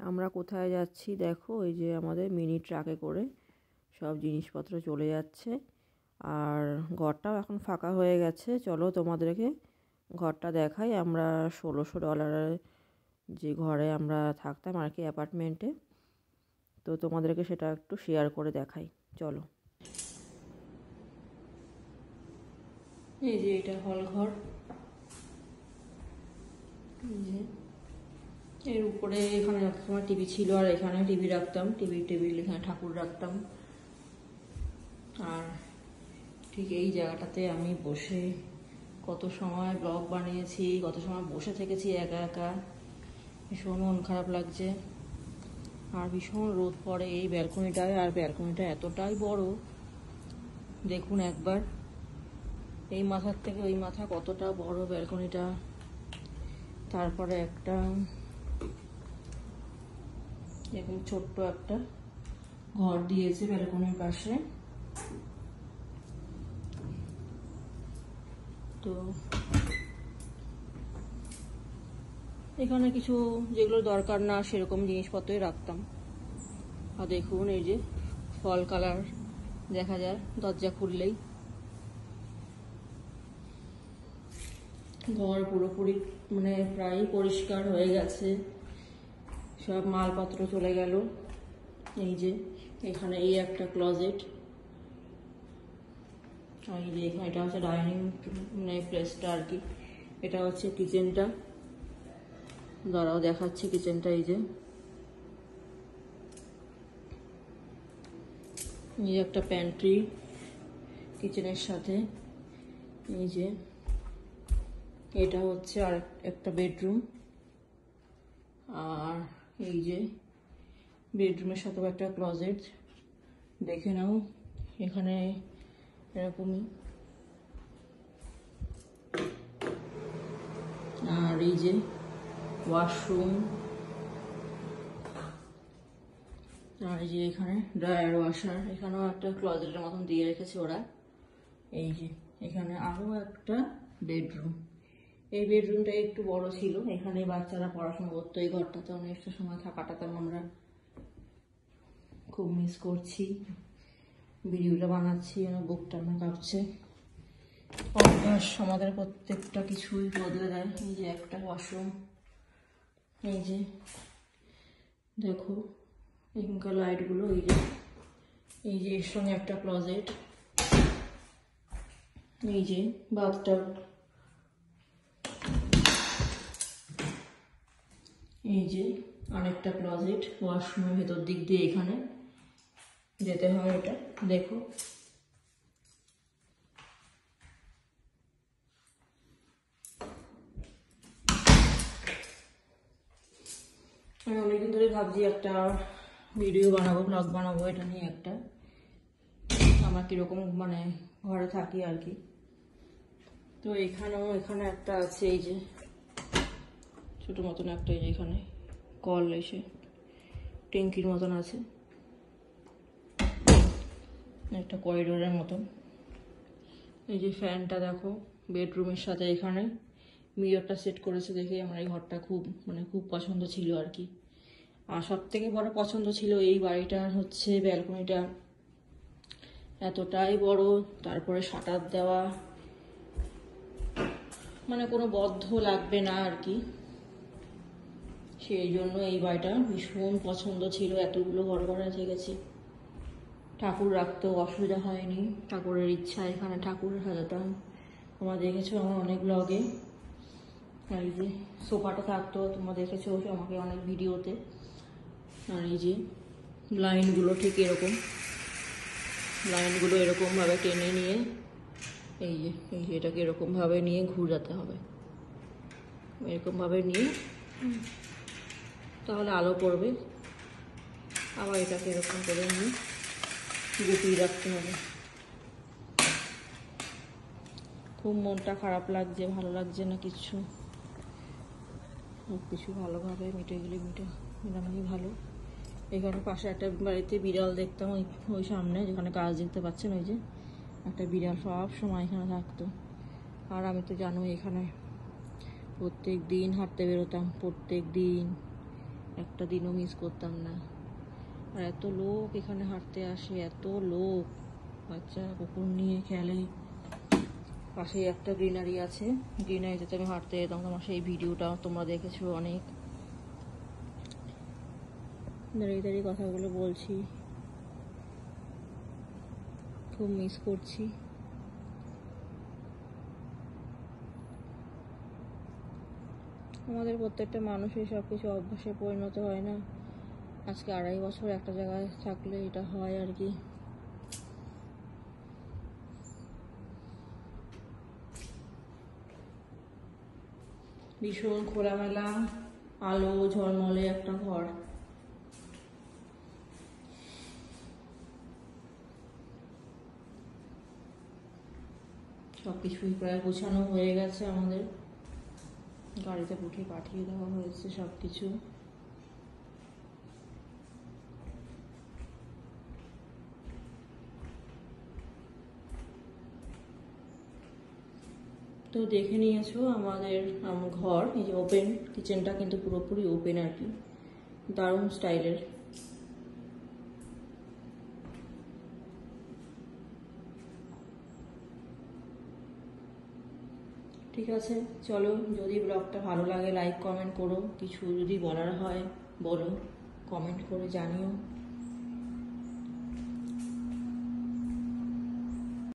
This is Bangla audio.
আমরা কোথায় যাচ্ছি দেখো, ওই যে আমাদের মিনি ট্রাকে করে সব জিনিসপত্র চলে যাচ্ছে। আর ঘরটাও এখন ফাঁকা হয়ে গেছে। চলো তোমাদেরকে ঘরটা দেখাই। আমরা $1600 যে ঘরে আমরা থাকতাম আর কি, অ্যাপার্টমেন্টে, তো তোমাদেরকে সেটা একটু শেয়ার করে দেখাই। চলো। এই যে এটা হল ঘর। এই যে এর উপরে এখানে আমার টিভি ছিল, আর এখানে টিভি রাখতাম, টেবিল এখানে ঠাকুর রাখতাম। আর ঠিক এই জায়গাটাতে আমি বসে কত সময় ব্লগ বানিয়েছি, কত সময় বসে থেকেছি একা একা। ভীষণ মন খারাপ লাগছে। আর ভীষণ রোদ পড়ে এই ব্যালকনিটায়, আর ব্যালকনিটা এতটাই বড় দেখুন একবার, এই মাথার থেকে ওই মাথা কতটা বড় ব্যালকনিটা। তারপরে একটা এরকম ছোট্ট একটা ঘর দিয়েছে ব্যালকনির পাশে। তো এখানে কিছু যেগুলো দরকার না সেরকম জিনিসপত্রই রাখতাম। আর দেখুন এই যে ফল কালার দেখা যায় দরজা খুললেই। ঘর পুরোপুরি মানে প্রায় পরিষ্কার হয়ে গেছে, সব মালপত্র চলে গেল। এই যে এখানে এই একটা ক্লোজেট, আর এই যে এখানে এটা হচ্ছে ডাইনিং মানে প্লেসটা আর কি। এটা হচ্ছে কিচেনটা, দাঁড়াও দেখাচ্ছি কিচেনটা। এই যে একটা প্যান্ট্রি কিচেনের সাথে। এই যে এটা হচ্ছে আর একটা বেডরুম। আর এই যে বেডরুমের সাথেও একটা ক্লোজেট, দেখে নাও এখানে এরকমই। আর এই যে ওয়াশরুম, আর এই যে এখানে ড্রায়ার ওয়াশার, এখানেও একটা ক্লোজেটের মতন দিয়ে রেখেছে ওরা। এই যে এখানে আরো একটা বেডরুম। এই বেডরুমটা একটু বড় ছিল, এখানে বাচ্চারা পড়াশোনা করতো। এই ঘরটাতে অনেকটা সময় কাটাতাম আমরা, খুব মিস করছি। ভিডিওটা বানাচ্ছি যেন বুকটা আমার কাঁপছে। অভ্যাস আমাদের প্রত্যেকটা কিছুই বদলে দেয়। এই যে একটা ওয়াশরুম, এই যে দেখো এখানকার লাইটগুলো। এই যে এর সঙ্গে একটা ক্লোজেট, এই যে বাথটাব, এই যে আরেকটা ক্লোজেট ওয়াশরুমের ভেতর দিক দিয়ে এখানে যেতে হয়। এটা দেখো আমি অনেকদিন ধরে ভাবছি একটা ভিডিও বানাবো, ব্লগ বানাবো এটা নিয়ে, একটা আমার কিরকম মানে ঘরে থাকি আর কি। তো এখানে একটা আছে, এই যে ছোট মতন একটা, এই যে এখানে কল এসে ট্যাঙ্কির মতন আছে, একটা করিডোরের মতন। এই যে ফ্যানটা দেখো বেডরুমের সাথে এখানে মিররটা সেট করেছে দেখে আমার এই ঘরটা খুব পছন্দ ছিল আর কি। আর সব থেকে বড় পছন্দ ছিল এই বাড়িটার হচ্ছে ব্যালকনিটা এতটাই বড়, তারপরে শাটার দেওয়া, মানে কোনো বদ্ধ লাগবে না আর কি। সেই জন্য এই বাড়িটা ভীষণ পছন্দ ছিল। এতগুলো ঘর ভাড়া গেছি, ঠাকুর রাখতেও অসুবিধা হয়নি। ঠাকুরের ইচ্ছা এখানে ঠাকুর সাজাতাম, তোমরা দেখেছো আমার অনেক ব্লগে। আর এই যে সোফাটা থাকতো, তোমরা দেখেছো আমাকে অনেক ভিডিওতে। আর এই যে লাইনগুলো ঠিক এরকম, লাইনগুলো এরকমভাবে টেনে নিয়ে এই যে এটাকে এরকমভাবে নিয়ে ঘুরাতে হবে, এরকমভাবে নিয়ে তাহলে আলো পড়বে। আবার এটাকে এরকম করে নিয়ে গুটিয়ে রাখতে হবে। খুব মনটা খারাপ লাগছে, ভালো লাগছে না কিছু। সব কিছু ভালোভাবে মিটে গেলে মেটানোই ভালো। এখানে পাশে একটা বাড়িতে বিড়াল দেখতাম, ওই সামনে যেখানে গাছ দেখতে পাচ্ছেন, ওই যে একটা বিড়াল সব সময় এখানে থাকতো। আর আমি তো জানোই এখানে প্রত্যেক দিন হাঁটতে বেরোতাম, প্রত্যেক দিন একটা দিনও মিস করতাম না। আর এত লোক এখানে হাঁটতে আসে, এত লোক, বাচ্চা কুকুর নিয়ে খেলে। পাশেই একটা গ্রিনারি আছে, গ্রিনারিতে আমি হাঁটতে যেতাম। তোমার সেই ভিডিওটা তোমরা দেখেছো অনেক। দাঁড়িয়ে দাঁড়িয়ে কথাগুলো বলছি, খুব মিস করছি। আমাদের প্রত্যেকটা মানুষের সব কিছু অভ্যাসে পরিণত হয় না। আজকে 2.5 বছর একটা জায়গায় থাকলে এটা হয় আর কি। ভীষণ খোলামেলা, আলো ঝলমলে একটা ঘর। সবকিছুই প্রায় গোছানো হয়ে গেছে আমাদের, গাড়িতে উঠে পাঠিয়ে দেওয়া হয়েছে সবকিছু। তো দেখে নিয়েছো আমাদের ঘর, এই যে ওপেন কিচেনটা কিন্তু পুরোপুরি ওপেন আর কি, দারুণ স্টাইলের। ঠিক আছে, চলো, যদি ব্লগটা ভালো লাগে লাইক কমেন্ট করো, কিছু যদি বলার হয় বলো, কমেন্ট করে জানিও।